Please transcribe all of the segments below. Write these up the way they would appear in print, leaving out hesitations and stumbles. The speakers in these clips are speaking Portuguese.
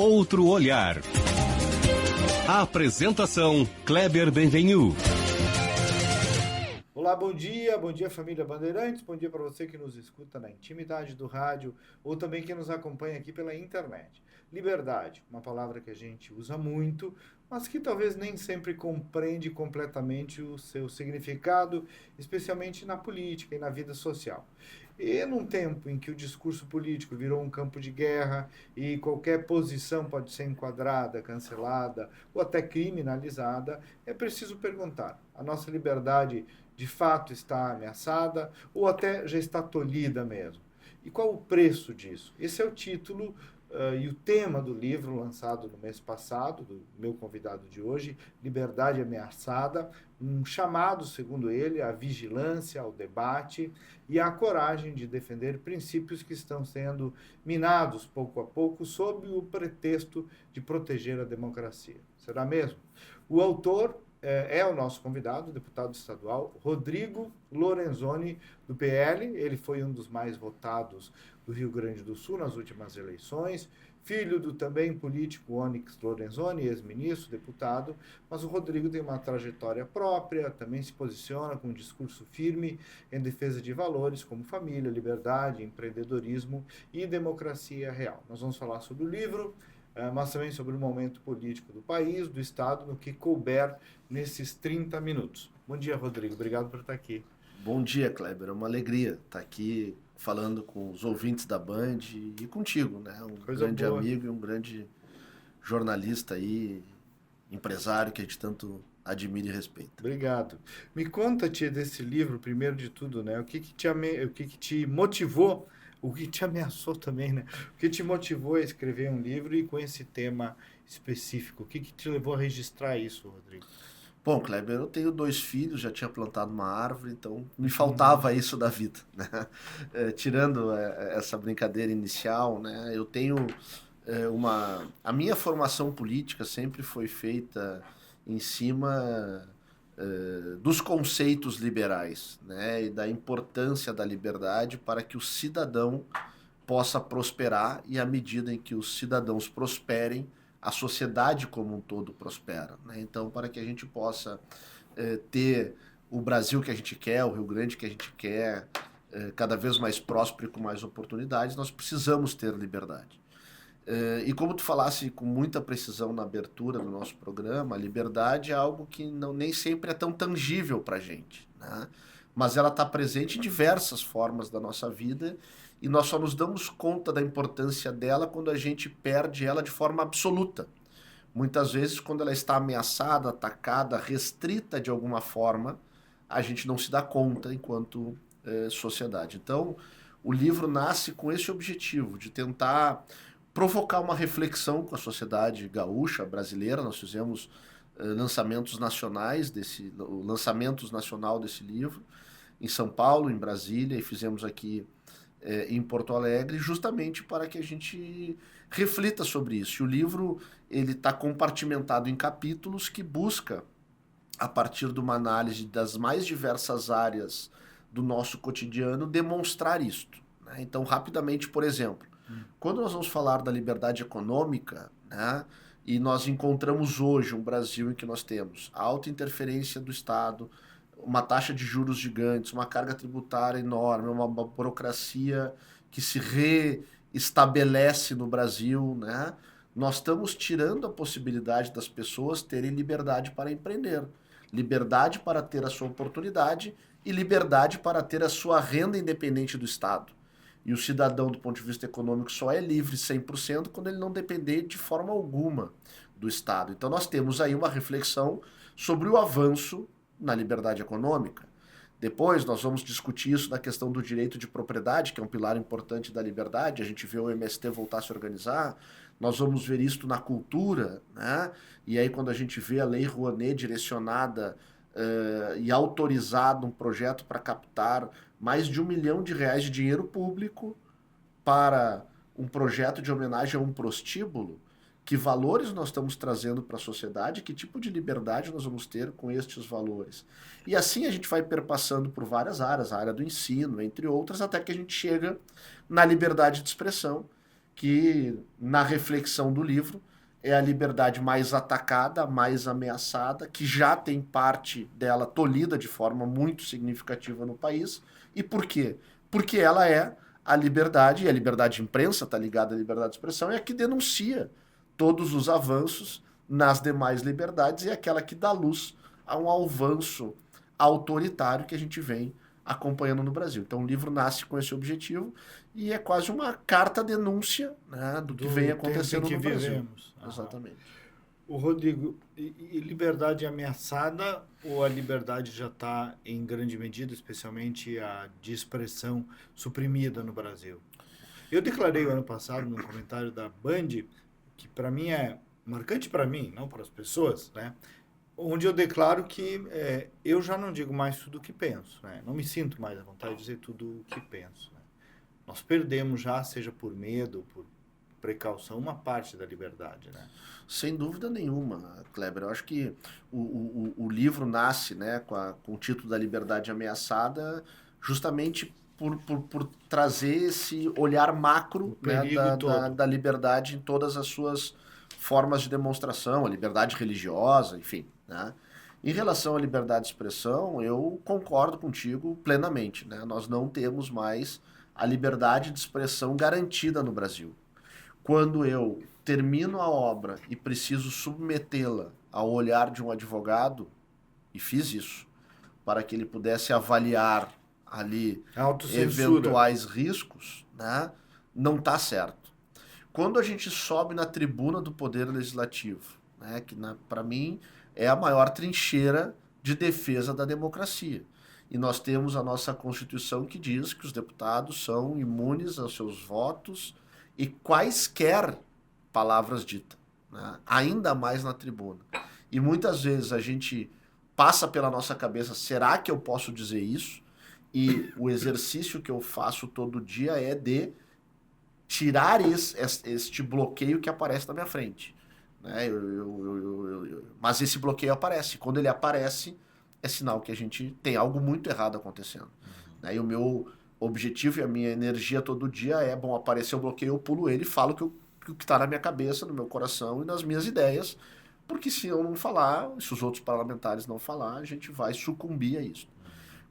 outro olhar. A apresentação, Kleber Benvenu. Olá, bom dia família Bandeirantes, bom dia para você que nos escuta na intimidade do rádio ou também que nos acompanha aqui pela internet. Liberdade, uma palavra que a gente usa muito, mas que talvez nem sempre compreende completamente o seu significado, especialmente na política e na vida social. E num tempo em que o discurso político virou um campo de guerra e qualquer posição pode ser enquadrada, cancelada ou até criminalizada, é preciso perguntar: a nossa liberdade de fato está ameaçada ou até já está tolhida mesmo? E qual o preço disso? Esse é o título e o tema do livro lançado no mês passado, do meu convidado de hoje, Liberdade Ameaçada, um chamado, segundo ele, à vigilância, ao debate e à coragem de defender princípios que estão sendo minados pouco a pouco sob o pretexto de proteger a democracia. Será mesmo? O autor é o nosso convidado, o deputado estadual Rodrigo Lorenzoni, do PL. Ele foi um dos mais votados do Rio Grande do Sul nas últimas eleições, filho do também político Onyx Lorenzoni, ex-ministro, deputado, mas o Rodrigo tem uma trajetória própria, também se posiciona com um discurso firme em defesa de valores como família, liberdade, empreendedorismo e democracia real. Nós vamos falar sobre o livro, mas também sobre o momento político do país, do Estado, no que couber nesses 30 minutos. Bom dia, Rodrigo. Obrigado por estar aqui. Bom dia, Kleber. É uma alegria estar aqui falando com os ouvintes da Band e contigo, né? Um grande amigo e um grande jornalista aí, empresário que a gente tanto admira e respeita. Obrigado. Me conta, tia, desse livro, primeiro de tudo, né? O que te motivou, o que te ameaçou também, né? O que te motivou a escrever um livro e com esse tema específico? O que te levou a registrar isso, Rodrigo? Bom, Kleber, eu tenho 2 filhos, já tinha plantado uma árvore, então me faltava isso da vida, né? Tirando essa brincadeira inicial, né? Eu tenho a minha formação política sempre foi feita em cima dos conceitos liberais, né? E da importância da liberdade para que o cidadão possa prosperar, e à medida em que os cidadãos prosperem, a sociedade como um todo prospera, né? Então, para que a gente possa ter o Brasil que a gente quer, o Rio Grande que a gente quer, cada vez mais próspero e com mais oportunidades, nós precisamos ter liberdade. E como tu falasse com muita precisão na abertura do nosso programa, a liberdade é algo que nem sempre é tão tangível para a gente, né? Mas ela está presente em diversas formas da nossa vida, e nós só nos damos conta da importância dela quando a gente perde ela de forma absoluta. Muitas vezes, quando ela está ameaçada, atacada, restrita de alguma forma, a gente não se dá conta enquanto sociedade. Então, o livro nasce com esse objetivo, de tentar provocar uma reflexão com a sociedade gaúcha, brasileira. Nós fizemos lançamentos nacionais o lançamento nacional desse livro em São Paulo, em Brasília, e fizemos aqui em Porto Alegre, justamente para que a gente reflita sobre isso. E o livro ele está compartimentado em capítulos que busca, a partir de uma análise das mais diversas áreas do nosso cotidiano, demonstrar isto, né? Então, rapidamente, por exemplo, quando nós vamos falar da liberdade econômica, né, e nós encontramos hoje um Brasil em que nós temos a alta interferência do Estado, uma taxa de juros gigantes, uma carga tributária enorme, uma burocracia que se reestabelece no Brasil, né? Nós estamos tirando a possibilidade das pessoas terem liberdade para empreender, liberdade para ter a sua oportunidade e liberdade para ter a sua renda independente do Estado. E o cidadão, do ponto de vista econômico, só é livre 100% quando ele não depender de forma alguma do Estado. Então nós temos aí uma reflexão sobre o avanço na liberdade econômica. Depois nós vamos discutir isso na questão do direito de propriedade, que é um pilar importante da liberdade. A gente vê o MST voltar a se organizar. Nós vamos ver isso na cultura, né? E aí quando a gente vê a Lei Rouanet direcionada e autorizado um projeto para captar mais de R$1 milhão de dinheiro público para um projeto de homenagem a um prostíbulo, que valores nós estamos trazendo para a sociedade, que tipo de liberdade nós vamos ter com estes valores. E assim a gente vai perpassando por várias áreas, a área do ensino, entre outras, até que a gente chega na liberdade de expressão, que, na reflexão do livro, é a liberdade mais atacada, mais ameaçada, que já tem parte dela tolhida de forma muito significativa no país. E por quê? Porque ela é a liberdade, e a liberdade de imprensa está ligada à liberdade de expressão, é a que denuncia todos os avanços nas demais liberdades e é aquela que dá luz a um avanço autoritário que a gente vem acompanhando no Brasil. Então o livro nasce com esse objetivo e é quase uma carta-denúncia, né, do que vem acontecendo no Brasil. Exatamente. O Rodrigo, e liberdade ameaçada ou a liberdade já está em grande medida, especialmente a de expressão, suprimida no Brasil? Eu declarei ano passado, num comentário da Band, que para mim é marcante para mim, não para as pessoas, né? Onde eu declaro que eu já não digo mais tudo o que penso, né? Não me sinto mais à vontade de dizer tudo o que penso, né? Nós perdemos já, seja por medo ou por precaução, uma parte da liberdade, né? Sem dúvida nenhuma, Kleber. Eu acho que o livro nasce, né, com o título da Liberdade Ameaçada, justamente por trazer esse olhar macro, né, da liberdade em todas as suas formas de demonstração, a liberdade religiosa, enfim, né? Em relação à liberdade de expressão, eu concordo contigo plenamente, né? Nós não temos mais a liberdade de expressão garantida no Brasil. Quando eu termino a obra e preciso submetê-la ao olhar de um advogado, e fiz isso, para que ele pudesse avaliar ali eventuais riscos, né, não está certo. Quando a gente sobe na tribuna do Poder Legislativo, né, que para mim é a maior trincheira de defesa da democracia, e nós temos a nossa Constituição que diz que os deputados são imunes aos seus votos e quaisquer palavras ditas, né? Ainda mais na tribuna. E muitas vezes a gente passa pela nossa cabeça, será que eu posso dizer isso? E o exercício que eu faço todo dia é de tirar este bloqueio que aparece na minha frente, né? Mas esse bloqueio aparece. Quando ele aparece, é sinal que a gente tem algo muito errado acontecendo, né? E o meu objetivo e a minha energia todo dia é, bom, apareceu o bloqueio, eu pulo ele e falo o que está na minha cabeça, no meu coração e nas minhas ideias, porque se eu não falar, se os outros parlamentares não falar, a gente vai sucumbir a isso.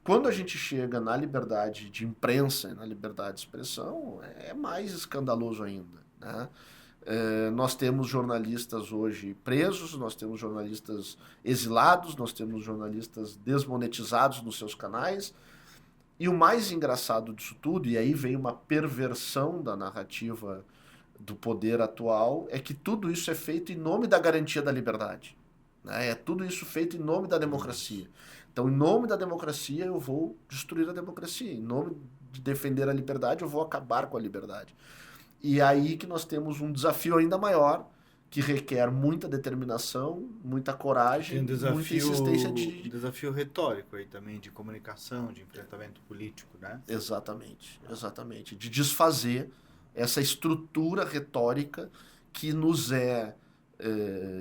Quando a gente chega na liberdade de imprensa e na liberdade de expressão, é mais escandaloso ainda, né? Nós temos jornalistas hoje presos, nós temos jornalistas exilados, nós temos jornalistas desmonetizados nos seus canais. E o mais engraçado disso tudo, e aí vem uma perversão da narrativa do poder atual, é que tudo isso é feito em nome da garantia da liberdade, né? É tudo isso feito em nome da democracia. Então, em nome da democracia, eu vou destruir a democracia. Em nome de defender a liberdade, eu vou acabar com a liberdade. E é aí que nós temos um desafio ainda maior, que requer muita determinação, muita coragem, muita insistência de... desafio retórico aí também, de comunicação, de enfrentamento político, né? Exatamente, exatamente. De desfazer essa estrutura retórica que nos é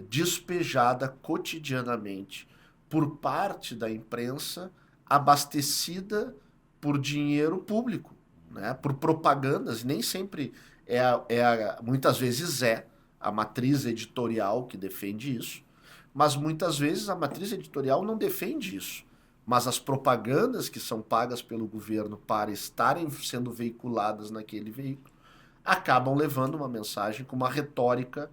despejada cotidianamente por parte da imprensa, abastecida por dinheiro público, né? Por propagandas, nem sempre muitas vezes a matriz editorial que defende isso, mas muitas vezes a matriz editorial não defende isso. Mas as propagandas que são pagas pelo governo para estarem sendo veiculadas naquele veículo acabam levando uma mensagem com uma retórica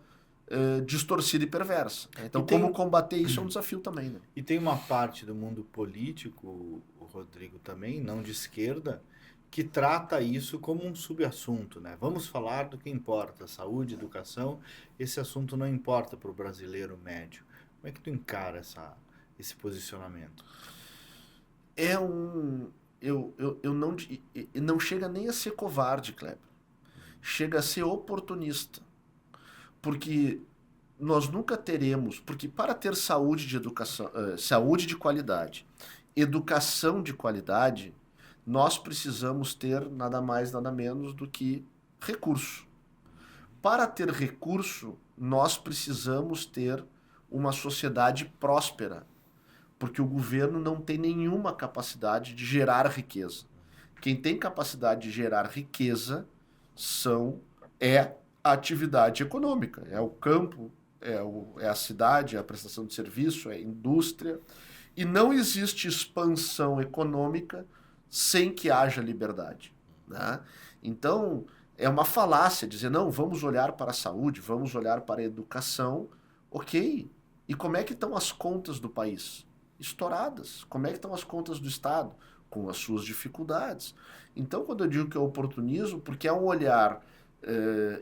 distorcida e perversa. Então, como combater isso é um desafio também, né? E tem uma parte do mundo político, o Rodrigo também, não de esquerda, que trata isso como um subassunto, né? Vamos falar do que importa, saúde, educação, esse assunto não importa para o brasileiro médio. Como é que tu encara esse posicionamento? Não chega nem a ser covarde, Kleber. Chega a ser oportunista. Porque nós nunca teremos, porque para ter saúde de educação, saúde de qualidade, educação de qualidade, nós precisamos ter nada mais, nada menos do que recurso. Para ter recurso, nós precisamos ter uma sociedade próspera, porque o governo não tem nenhuma capacidade de gerar riqueza. Quem tem capacidade de gerar riqueza é a atividade econômica, é o campo, é a cidade, é a prestação de serviço, é a indústria, e não existe expansão econômica sem que haja liberdade, né? Então, é uma falácia dizer, não, vamos olhar para a saúde, vamos olhar para a educação, ok. E como é que estão as contas do país? Estouradas. Como é que estão as contas do Estado? Com as suas dificuldades. Então, quando eu digo que é oportunismo, porque é um olhar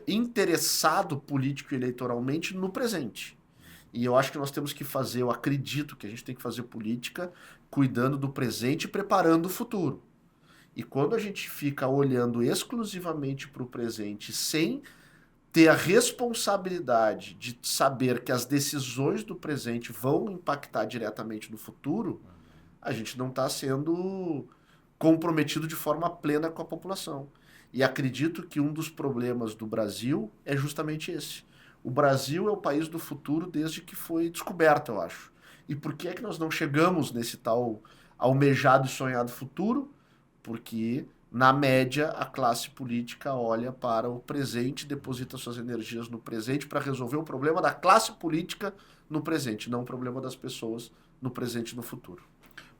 interessado político e eleitoralmente no presente. E eu acho que nós temos que fazer, eu acredito que a gente tem que fazer política cuidando do presente e preparando o futuro. E quando a gente fica olhando exclusivamente para o presente sem ter a responsabilidade de saber que as decisões do presente vão impactar diretamente no futuro, a gente não está sendo comprometido de forma plena com a população. E acredito que um dos problemas do Brasil é justamente esse. O Brasil é o país do futuro desde que foi descoberto, eu acho. E por que é que nós não chegamos nesse tal almejado e sonhado futuro? Porque, na média, a classe política olha para o presente e deposita suas energias no presente para resolver o problema da classe política no presente, não o problema das pessoas no presente e no futuro.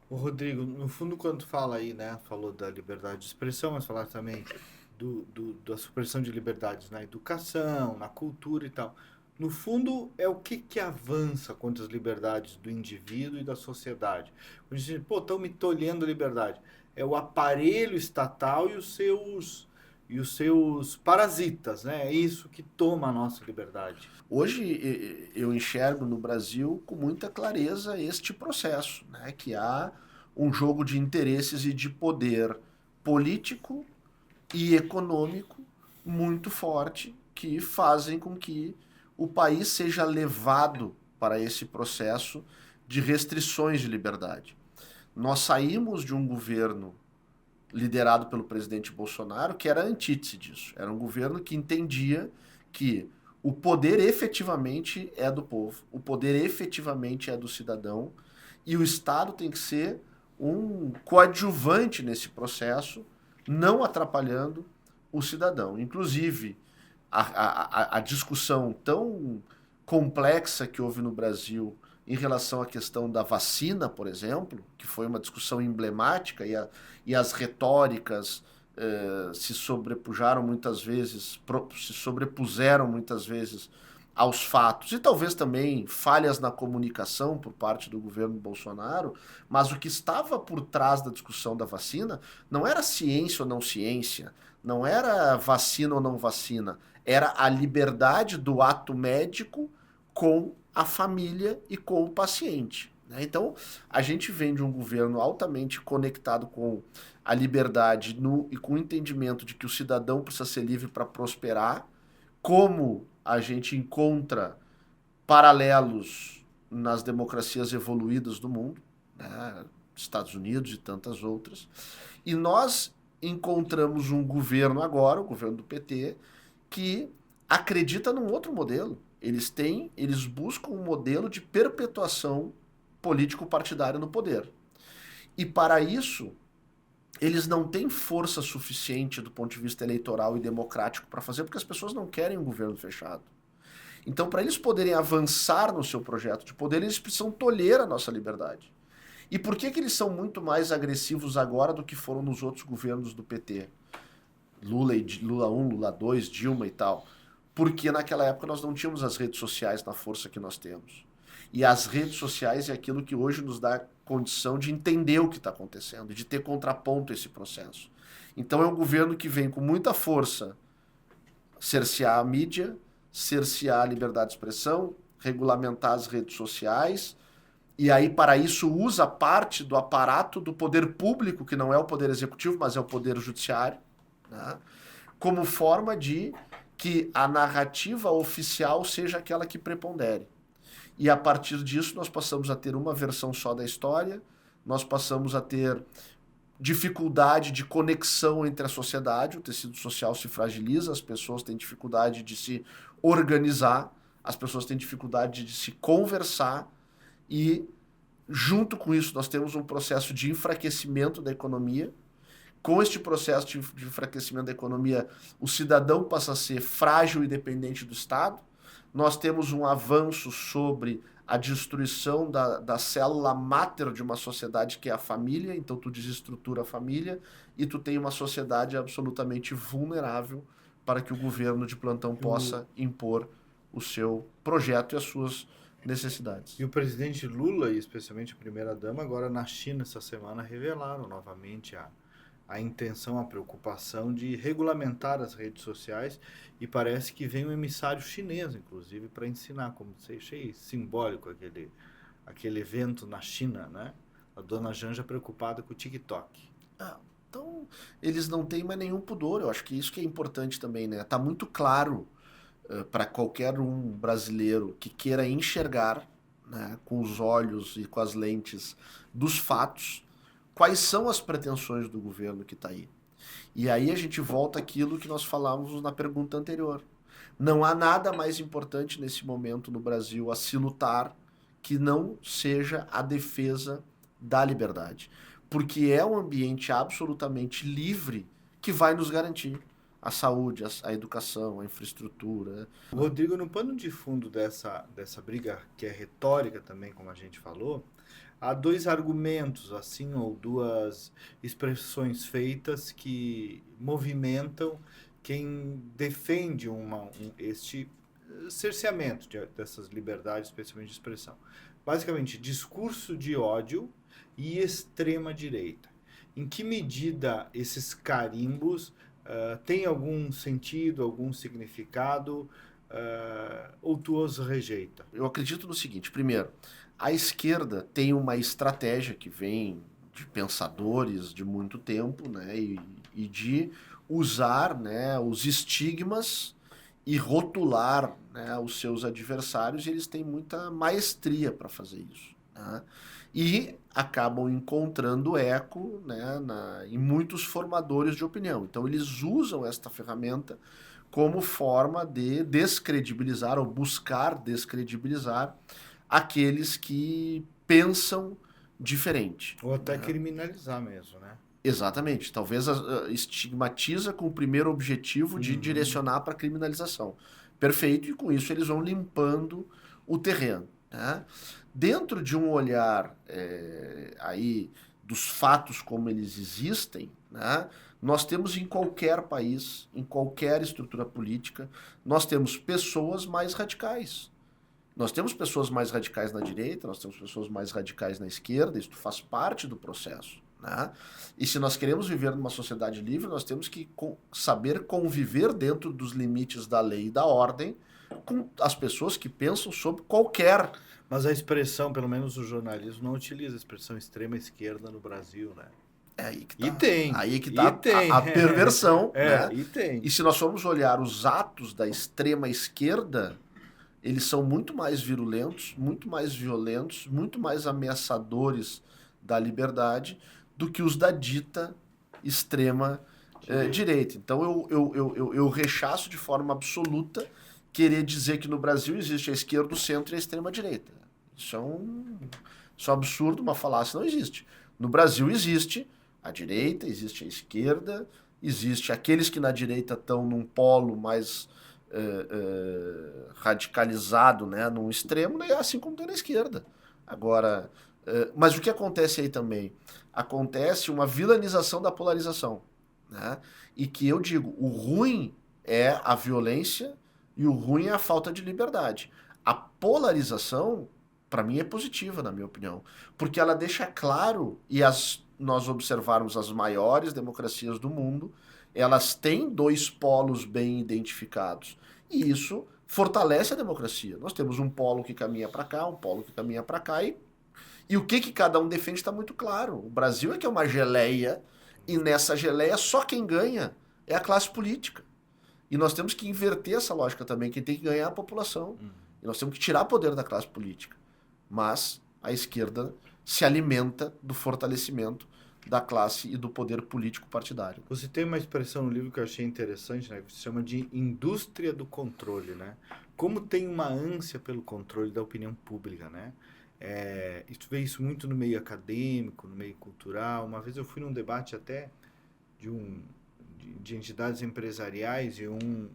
Ô Rodrigo, no fundo, quando tu fala aí, né, falou da liberdade de expressão, mas falar também da supressão de liberdades na educação, na cultura e tal. No fundo, é o que avança contra as liberdades do indivíduo e da sociedade. Quando a gente diz, pô, estão me tolhendo a liberdade. É o aparelho estatal e os seus parasitas, né? É isso que toma a nossa liberdade. Hoje eu enxergo no Brasil com muita clareza este processo, né? Que há um jogo de interesses e de poder político e econômico muito forte que fazem com que o país seja levado para esse processo de restrições de liberdade. Nós saímos de um governo liderado pelo presidente Bolsonaro que era a antítese disso. Era um governo que entendia que o poder efetivamente é do povo, o poder efetivamente é do cidadão e o Estado tem que ser um coadjuvante nesse processo, não atrapalhando o cidadão. Inclusive, a discussão tão complexa que houve no Brasil em relação à questão da vacina, por exemplo, que foi uma discussão emblemática e as retóricas se sobrepuseram muitas vezes aos fatos e talvez também falhas na comunicação por parte do governo Bolsonaro, mas o que estava por trás da discussão da vacina não era ciência ou não ciência, não era vacina ou não vacina, era a liberdade do ato médico com a família e com o paciente. Né? Então, a gente vem de um governo altamente conectado com a liberdade e com o entendimento de que o cidadão precisa ser livre para prosperar, como a gente encontra paralelos nas democracias evoluídas do mundo, né? Estados Unidos e tantas outras, e nós encontramos um governo agora, o governo do PT, que acredita num outro modelo. Eles buscam um modelo de perpetuação político-partidária no poder. E para isso, eles não têm força suficiente do ponto de vista eleitoral e democrático para fazer, porque as pessoas não querem um governo fechado. Então, para eles poderem avançar no seu projeto de poder, eles precisam tolher a nossa liberdade. E por que eles são muito mais agressivos agora do que foram nos outros governos do PT? Lula 1, Lula 2, Dilma e tal. Porque naquela época nós não tínhamos as redes sociais na força que nós temos. E as redes sociais é aquilo que hoje nos dá condição de entender o que está acontecendo, de ter contraponto a esse processo. Então é um governo que vem com muita força cercear a mídia, cercear a liberdade de expressão, regulamentar as redes sociais, e aí para isso usa parte do aparato do poder público, que não é o poder executivo, mas é o poder judiciário, né? Como forma de que a narrativa oficial seja aquela que prepondere. E a partir disso nós passamos a ter uma versão só da história, nós passamos a ter dificuldade de conexão entre a sociedade, o tecido social se fragiliza, as pessoas têm dificuldade de se organizar, as pessoas têm dificuldade de se conversar e, junto com isso, nós temos um processo de enfraquecimento da economia, com este processo de enfraquecimento da economia, o cidadão passa a ser frágil e dependente do Estado. Nós temos um avanço sobre a destruição da célula máter de uma sociedade que é a família, então tu desestrutura a família e tu tem uma sociedade absolutamente vulnerável para que o governo de plantão possa impor o seu projeto e as suas necessidades. E o presidente Lula, e especialmente a primeira-dama, agora na China essa semana, revelaram novamente a intenção, a preocupação de regulamentar as redes sociais, e parece que vem um emissário chinês, inclusive, para ensinar, como achei simbólico aquele evento na China, né? A dona Janja preocupada com o TikTok. Então, eles não têm mais nenhum pudor, eu acho que isso que é importante também, né? Tá muito claro para qualquer um brasileiro que queira enxergar, né, com os olhos e com as lentes dos fatos, quais são as pretensões do governo que está aí. E aí a gente volta àquilo que nós falamos na pergunta anterior. Não há nada mais importante nesse momento no Brasil a se lutar que não seja a defesa da liberdade. Porque é um ambiente absolutamente livre que vai nos garantir a saúde, a educação, a infraestrutura. Rodrigo, no pano de fundo dessa briga, que é retórica também, como a gente falou, há dois argumentos, assim, ou duas expressões feitas que movimentam quem defende este cerceamento dessas liberdades, especialmente de expressão. Basicamente, discurso de ódio e extrema-direita. Em que medida esses carimbos têm algum sentido, algum significado, ou tu os rejeita? Eu acredito no seguinte: primeiro, a esquerda tem uma estratégia que vem de pensadores de muito tempo, né, e de usar, né, os estigmas e rotular, né, os seus adversários, e eles têm muita maestria para fazer isso, né? E acabam encontrando eco, né, em muitos formadores de opinião. Então eles usam esta ferramenta como forma de descredibilizar ou buscar descredibilizar aqueles que pensam diferente. Ou até criminalizar mesmo, né? Exatamente. Talvez estigmatiza com o primeiro objetivo de direcionar para a criminalização. Perfeito, e com isso eles vão limpando o terreno, né? Dentro de um olhar aí dos fatos como eles existem, né, nós temos em qualquer país, em qualquer estrutura política, nós temos pessoas mais radicais. Nós temos pessoas mais radicais na direita, nós temos pessoas mais radicais na esquerda, isso faz parte do processo, né? E se nós queremos viver numa sociedade livre, nós temos que saber conviver dentro dos limites da lei e da ordem com as pessoas que pensam sobre qualquer... Mas a expressão, pelo menos o jornalismo, não utiliza a expressão extrema esquerda no Brasil, né? Aí que tá, e tem. Aí que tá a perversão, né? E tem. E se nós formos olhar os atos da extrema esquerda, eles são muito mais virulentos, muito mais violentos, muito mais ameaçadores da liberdade do que os da dita extrema direita. Então eu rechaço de forma absoluta querer dizer que no Brasil existe a esquerda, o centro e a extrema-direita. Isso é um absurdo, uma falácia, não existe. No Brasil existe a direita, existe a esquerda, existe aqueles que na direita estão num polo mais radicalizado, né, num extremo, né, assim como tem na esquerda. Agora, mas o que acontece aí também? Acontece uma vilanização da polarização, né? E que eu digo, o ruim é a violência e o ruim é a falta de liberdade. A polarização, para mim, é positiva, na minha opinião, porque ela deixa claro, e nós observarmos as maiores democracias do mundo, elas têm dois polos bem identificados, e isso fortalece a democracia. Nós temos um polo que caminha para cá, um polo que caminha para cá, e o que cada um defende está muito claro. O Brasil é que é uma geleia, e nessa geleia só quem ganha é a classe política. E nós temos que inverter essa lógica também, quem tem que ganhar é a população. E nós temos que tirar poder da classe política. Mas a esquerda se alimenta do fortalecimento da classe e do poder político partidário. Você tem uma expressão no livro que eu achei interessante, né, que se chama de indústria do controle, né? Como tem uma ânsia pelo controle da opinião pública, né? Tu vê isso muito no meio acadêmico, no meio cultural. Uma vez eu fui num debate até de entidades empresariais e um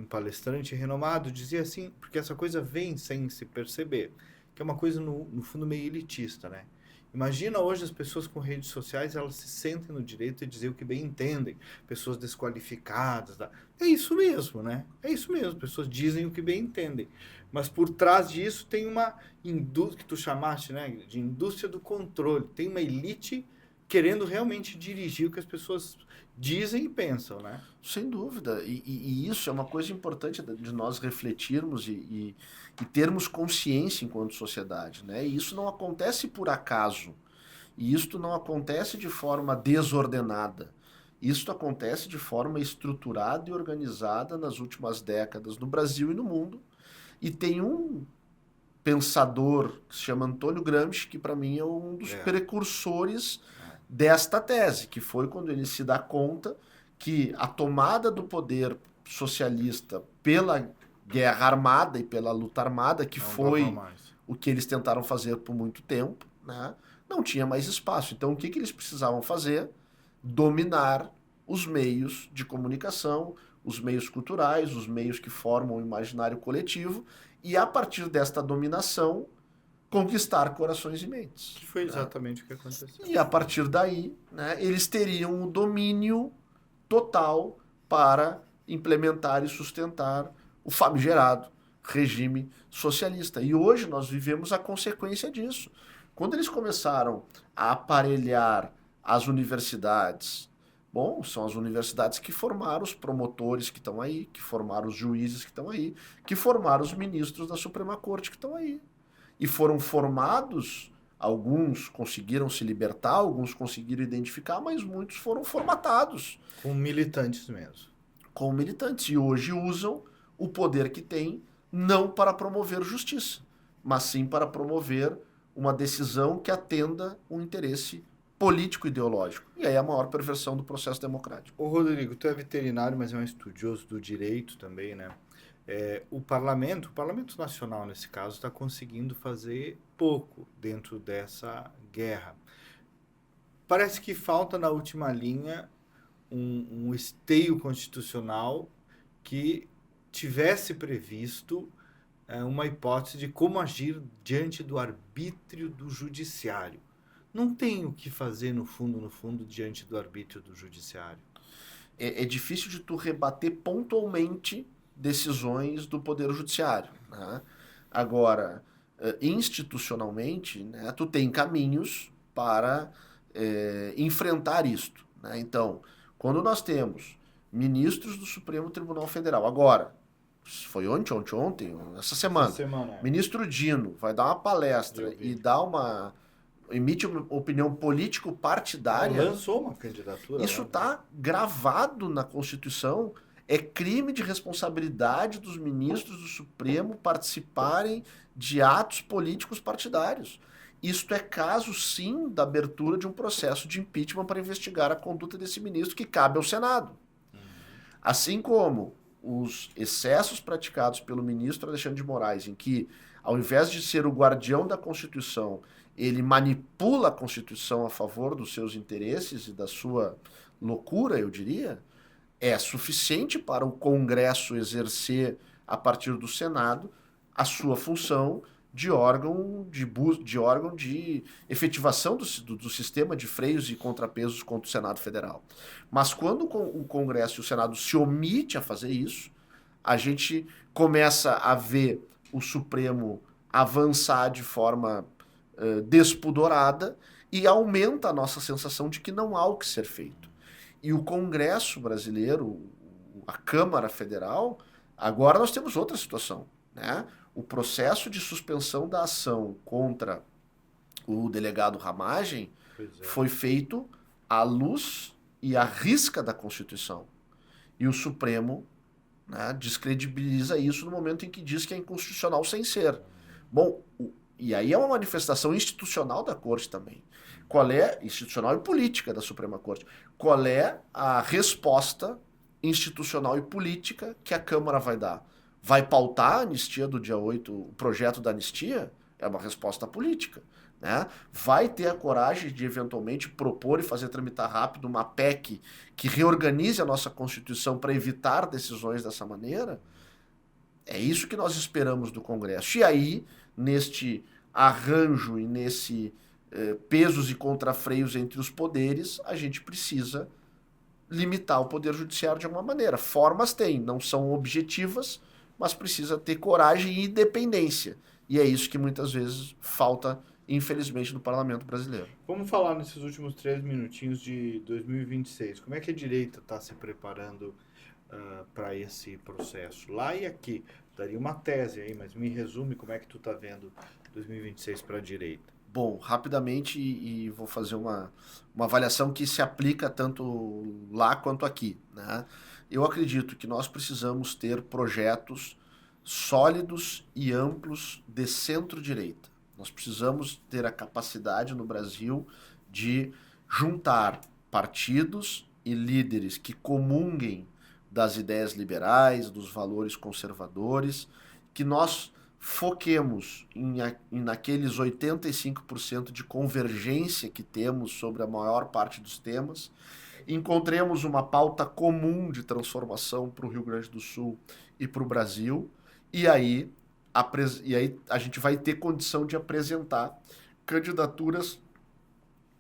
palestrante renomado dizia assim, porque essa coisa vem sem se perceber, que é uma coisa no fundo meio elitista, né? Imagina hoje as pessoas com redes sociais, elas se sentem no direito de dizer o que bem entendem, pessoas desqualificadas, é isso mesmo, né? É isso mesmo, pessoas dizem o que bem entendem, mas por trás disso tem uma indústria, que tu chamaste, né, de indústria do controle, tem uma elite querendo realmente dirigir o que as pessoas dizem e pensam, né? Sem dúvida. E isso é uma coisa importante de nós refletirmos e termos consciência enquanto sociedade, né? E isso não acontece por acaso. E isso não acontece de forma desordenada. Isso acontece de forma estruturada e organizada nas últimas décadas no Brasil e no mundo. E tem um pensador que se chama Antônio Gramsci, que para mim é um dos precursores desta tese, que foi quando ele se dá conta que a tomada do poder socialista pela guerra armada e pela luta armada, que foi o que eles tentaram fazer por muito tempo, né, não tinha mais espaço. Então, o que eles precisavam fazer? Dominar os meios de comunicação, os meios culturais, os meios que formam o imaginário coletivo, e a partir desta dominação, conquistar corações e mentes. Que foi exatamente o que aconteceu. E a partir daí, né, eles teriam o domínio total para implementar e sustentar o famigerado regime socialista. E hoje nós vivemos a consequência disso. Quando eles começaram a aparelhar as universidades, bom, são as universidades que formaram os promotores que estão aí, que formaram os juízes que estão aí, que formaram os ministros da Suprema Corte que estão aí. E foram formados, alguns conseguiram se libertar, alguns conseguiram identificar, mas muitos foram formatados. Com militantes mesmo. Com militantes. E hoje usam o poder que têm não para promover justiça, mas sim para promover uma decisão que atenda um interesse político-ideológico. E aí é a maior perversão do processo democrático. Ô Rodrigo, tu é veterinário, mas é um estudioso do direito também, né? O Parlamento Nacional, nesse caso, está conseguindo fazer pouco dentro dessa guerra. Parece que falta, na última linha, um esteio constitucional que tivesse previsto uma hipótese de como agir diante do arbítrio do judiciário. Não tem o que fazer, no fundo, diante do arbítrio do judiciário. É difícil de tu rebater pontualmente decisões do Poder Judiciário, né? Agora, institucionalmente, né, tu tem caminhos para enfrentar isto, né? Então, quando nós temos ministros do Supremo Tribunal Federal, agora, foi ontem, essa semana, ministro Dino vai dar uma palestra e emite uma opinião político-partidária. Lançou uma candidatura. Isso está gravado na Constituição. É crime de responsabilidade dos ministros do Supremo participarem de atos políticos partidários. Isto é caso, sim, da abertura de um processo de impeachment para investigar a conduta desse ministro, que cabe ao Senado. Assim como os excessos praticados pelo ministro Alexandre de Moraes, em que, ao invés de ser o guardião da Constituição, ele manipula a Constituição a favor dos seus interesses e da sua loucura, eu diria, é suficiente para o Congresso exercer, a partir do Senado, a sua função de órgão de efetivação do sistema de freios e contrapesos contra o Senado Federal. Mas quando o Congresso e o Senado se omite a fazer isso, a gente começa a ver o Supremo avançar de forma despudorada e aumenta a nossa sensação de que não há o que ser feito. E o Congresso brasileiro, a Câmara Federal, agora nós temos outra situação, né? O processo de suspensão da ação contra o delegado Ramagem foi feito à luz e à risca da Constituição. E o Supremo, né, descredibiliza isso no momento em que diz que é inconstitucional sem ser. Bom, e aí é uma manifestação institucional da Corte também. Qual é, institucional e política da Suprema Corte, qual é a resposta institucional e política que a Câmara vai dar? Vai pautar a anistia do dia 8, o projeto da anistia? É uma resposta política, né? Vai ter a coragem de eventualmente propor e fazer tramitar rápido uma PEC que reorganize a nossa Constituição para evitar decisões dessa maneira? É isso que nós esperamos do Congresso. E aí, neste arranjo e nesse pesos e contrafreios entre os poderes, a gente precisa limitar o poder judiciário de alguma maneira. Formas tem, não são objetivas, mas precisa ter coragem e independência. E é isso que muitas vezes falta, infelizmente, no parlamento brasileiro. Vamos falar nesses últimos 3 minutinhos de 2026. Como é que a direita está se preparando para esse processo? Lá e aqui. Daria uma tese aí, mas me resume como é que tu está vendo 2026 para a direita. Bom, rapidamente, e vou fazer uma avaliação que se aplica tanto lá quanto aqui, né? Eu acredito que nós precisamos ter projetos sólidos e amplos de centro-direita. Nós precisamos ter a capacidade no Brasil de juntar partidos e líderes que comunguem das ideias liberais, dos valores conservadores, que nós foquemos naqueles 85% de convergência que temos sobre a maior parte dos temas, encontremos uma pauta comum de transformação para o Rio Grande do Sul e para o Brasil, e aí a gente vai ter condição de apresentar candidaturas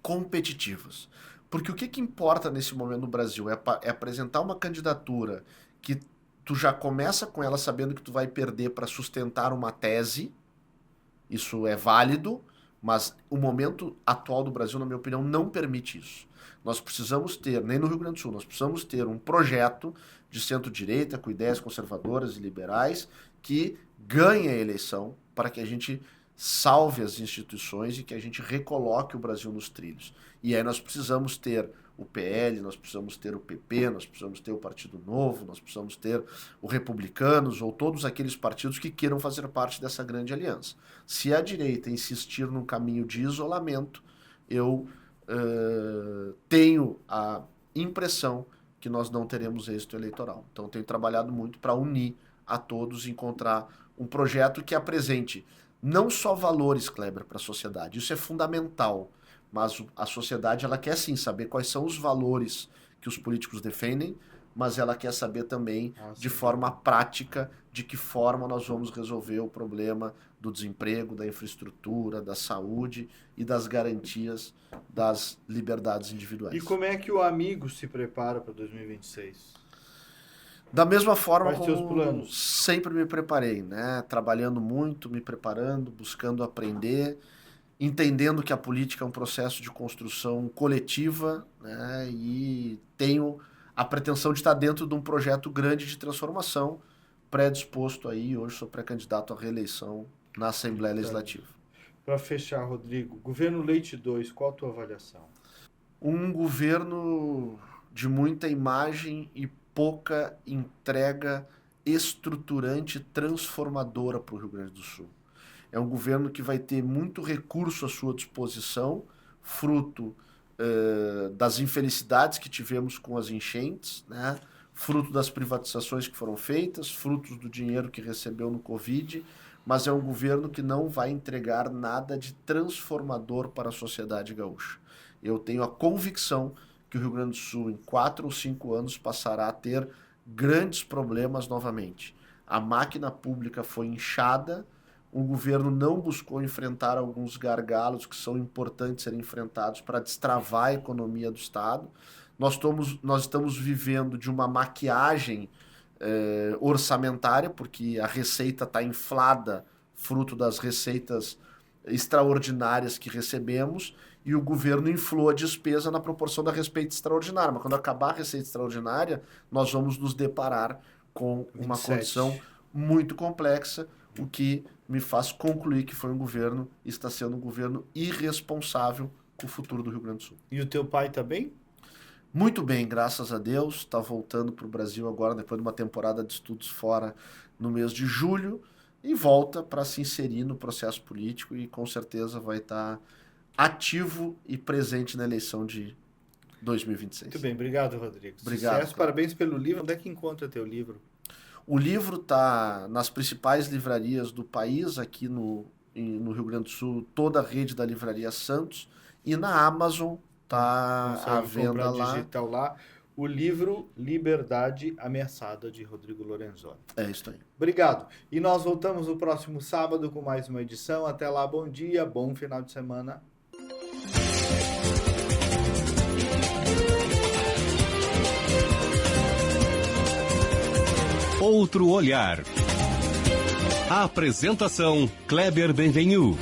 competitivas. Porque o que importa nesse momento no Brasil é apresentar uma candidatura que tu já começa com ela sabendo que tu vai perder para sustentar uma tese. Isso é válido, mas o momento atual do Brasil, na minha opinião, não permite isso. Nós precisamos ter, nem no Rio Grande do Sul, nós precisamos ter um projeto de centro-direita com ideias conservadoras e liberais que ganhe a eleição para que a gente salve as instituições e que a gente recoloque o Brasil nos trilhos. E aí nós precisamos ter o PL, nós precisamos ter o PP, nós precisamos ter o Partido Novo, nós precisamos ter o Republicanos ou todos aqueles partidos que queiram fazer parte dessa grande aliança. Se a direita insistir num caminho de isolamento, eu tenho a impressão que nós não teremos êxito eleitoral. Então, tenho trabalhado muito para unir a todos e encontrar um projeto que apresente não só valores, Kleber, para a sociedade. Isso é fundamental. Mas a sociedade ela quer sim saber quais são os valores que os políticos defendem, mas ela quer saber também de forma prática de que forma nós vamos resolver o problema do desemprego, da infraestrutura, da saúde e das garantias das liberdades individuais. E como é que o amigo se prepara para 2026? Da mesma forma Quais teus como planos? sempre me preparei, né? Trabalhando muito, me preparando, buscando aprender, entendendo que a política é um processo de construção coletiva, né? E tenho a pretensão de estar dentro de um projeto grande de transformação, predisposto aí, hoje sou pré-candidato à reeleição na Assembleia Legislativa. Para fechar, Rodrigo, governo Leite 2, qual a tua avaliação? Um governo de muita imagem e pouca entrega estruturante transformadora para o Rio Grande do Sul. É um governo que vai ter muito recurso à sua disposição, fruto das infelicidades que tivemos com as enchentes, né? Fruto das privatizações que foram feitas, frutos do dinheiro que recebeu no Covid, mas é um governo que não vai entregar nada de transformador para a sociedade gaúcha. Eu tenho a convicção que o Rio Grande do Sul, em 4 ou 5 anos, passará a ter grandes problemas novamente. A máquina pública foi inchada, o governo não buscou enfrentar alguns gargalos que são importantes serem enfrentados para destravar a economia do Estado. Nós estamos vivendo de uma maquiagem orçamentária, porque a receita está inflada, fruto das receitas extraordinárias que recebemos, e o governo inflou a despesa na proporção da receita extraordinária. Mas quando acabar a receita extraordinária, nós vamos nos deparar com uma 27. condição muito complexa, o que me faz concluir que foi um governo, está sendo um governo irresponsável com o futuro do Rio Grande do Sul. E o teu pai tá bem? Muito bem, graças a Deus. Está voltando para o Brasil agora, depois de uma temporada de estudos fora no mês de julho, e volta para se inserir no processo político e com certeza vai estar ativo e presente na eleição de 2026. Muito bem, obrigado, Rodrigo. Obrigado. Sucesso, parabéns pelo livro. Onde é que encontra teu livro? O livro está nas principais livrarias do país, aqui no no Rio Grande do Sul, toda a rede da Livraria Santos, e na Amazon está à venda lá. Digital lá. O livro Liberdade Ameaçada, de Rodrigo Lorenzoni. É isso aí. Obrigado. E nós voltamos no próximo sábado com mais uma edição. Até lá, bom dia, bom final de semana. Outro olhar. A apresentação Kleber Benvenu.